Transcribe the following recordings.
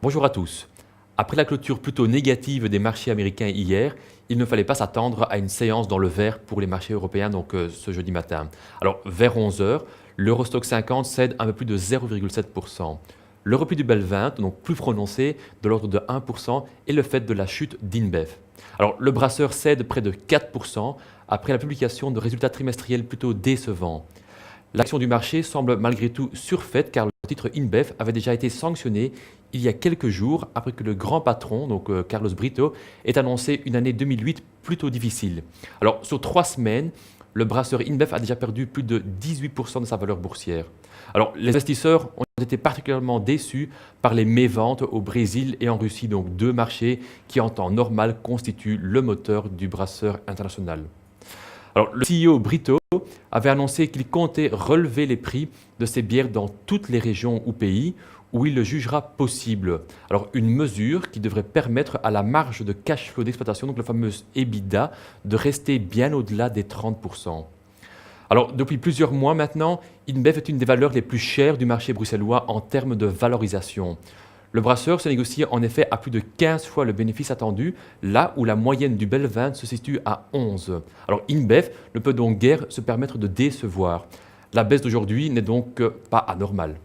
Bonjour à tous. Après la clôture plutôt négative des marchés américains hier, il ne fallait pas s'attendre à une séance dans le vert pour les marchés européens ce jeudi matin. Alors vers 11 heures, l'Eurostoxx 50 cède un peu plus de 0,7%. Le repli du BEL 20, donc plus prononcé, de l'ordre de 1%, est le fait de la chute d'InBev. Alors le brasseur cède près de 4% après la publication de résultats trimestriels plutôt décevants. L'action du marché semble malgré tout surfaite car le titre InBev avait déjà été sanctionné il y a quelques jours après que le grand patron, Carlos Brito, ait annoncé une année 2008 plutôt difficile. Alors sur 3 semaines, le brasseur InBev a déjà perdu plus de 18% de sa valeur boursière. Alors les investisseurs ont été particulièrement déçus par les méventes au Brésil et en Russie, donc deux marchés qui en temps normal constituent le moteur du brasseur international. Alors, le CEO Brito avait annoncé qu'il comptait relever les prix de ses bières dans toutes les régions ou pays où il le jugera possible. Alors, une mesure qui devrait permettre à la marge de cash flow d'exploitation, donc la fameuse EBITDA, de rester bien au-delà des 30%. Alors, depuis plusieurs mois maintenant, InBev est une des valeurs les plus chères du marché bruxellois en termes de valorisation. Le brasseur se négocie en effet à plus de 15 fois le bénéfice attendu, là où la moyenne du BEL 20 se situe à 11. Alors InBev ne peut donc guère se permettre de décevoir. La baisse d'aujourd'hui n'est donc pas anormale.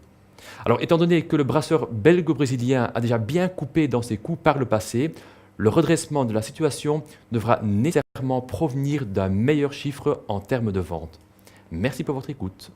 Alors étant donné que le brasseur belgo-brésilien a déjà bien coupé dans ses coûts par le passé, le redressement de la situation devra nécessairement provenir d'un meilleur chiffre en termes de vente. Merci pour votre écoute.